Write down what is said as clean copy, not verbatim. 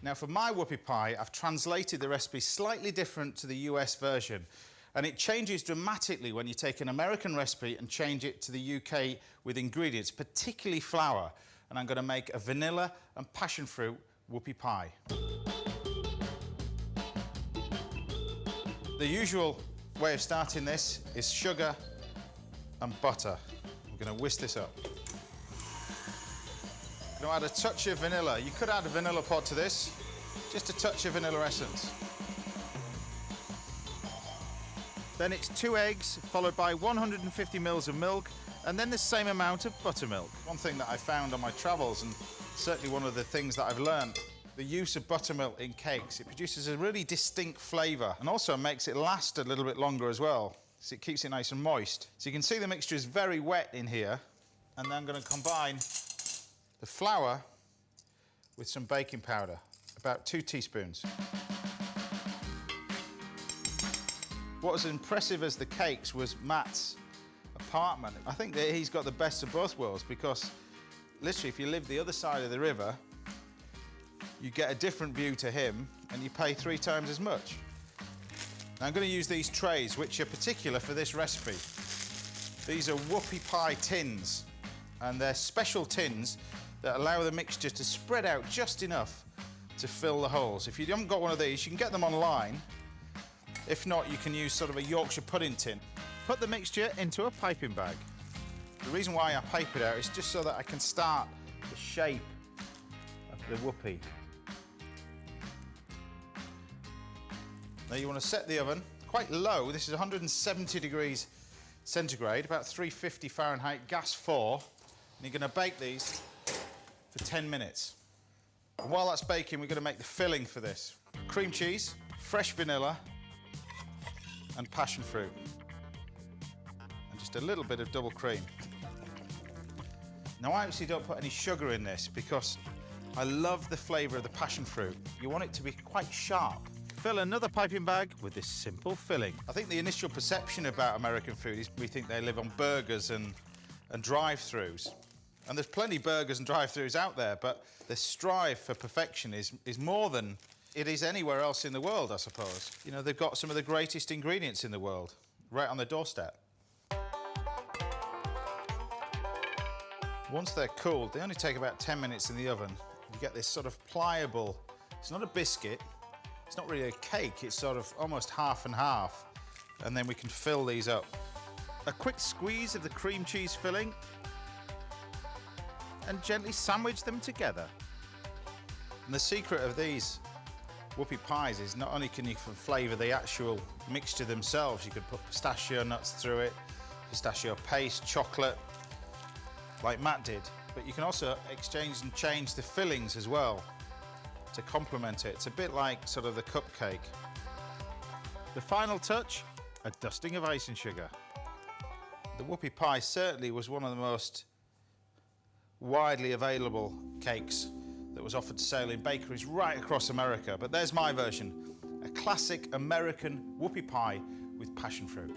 Now for my whoopie pie, I've translated the recipe slightly different to the US version, and it changes dramatically when you take an American recipe and change it to the UK with ingredients, particularly flour. And I'm going to make a vanilla and passion fruit whoopie pie. The usual way of starting this is sugar and butter. We're going to whisk this up. I'm going to add a touch of vanilla. You could add a vanilla pod to this, just a touch of vanilla essence. Then it's 2 eggs, followed by 150 ml of milk, and then the same amount of buttermilk. One thing that I found on my travels, and certainly one of the things that I've learned, the use of buttermilk in cakes. It produces a really distinct flavour and also makes it last a little bit longer as well, so it keeps it nice and moist. So you can see the mixture is very wet in here, and then I'm going to combine the flour with some baking powder, about 2 teaspoons. What was impressive as the cakes was Matt's apartment. I think that he's got the best of both worlds, because literally if you live the other side of the river, you get a different view to him and you pay 3 times as much. Now I'm going to use these trays, which are particular for this recipe. These are whoopie pie tins, and they're special tins that allow the mixture to spread out just enough to fill the holes. If you haven't got one of these, you can get them online. If not, you can use sort of a Yorkshire pudding tin. Put the mixture into a piping bag. The reason why I pipe it out is just so that I can start the shape of the whoopie. Now you want to set the oven quite low. This is 170 degrees centigrade, about 350 Fahrenheit, gas 4. And you're going to bake these for 10 minutes. And while that's baking, we're going to make the filling for this. Cream cheese, fresh vanilla, and passion fruit. And just a little bit of double cream. Now I actually don't put any sugar in this because I love the flavour of the passion fruit. You want it to be quite sharp. Fill another piping bag with this simple filling. I think the initial perception about American food is we think they live on burgers and drive-thrus. And there's plenty of burgers and drive-thrus out there, but the strive for perfection is more than it is anywhere else in the world, I suppose. You know, they've got some of the greatest ingredients in the world right on their doorstep. Once they're cooled, they only take about 10 minutes in the oven. You get this sort of pliable, it's not a biscuit, it's not really a cake, it's sort of almost half and half. And then we can fill these up. A quick squeeze of the cream cheese filling and gently sandwich them together. And the secret of these whoopie pies is not only can you flavour the actual mixture themselves, you could put pistachio nuts through it, pistachio paste, chocolate, like Matt did, but you can also exchange and change the fillings as well to complement it. It's a bit like sort of the cupcake. The final touch, a dusting of icing sugar. The whoopie pie certainly was one of the most widely available cakes that was offered to sale in bakeries right across America. But there's my version, a classic American whoopie pie with passion fruit.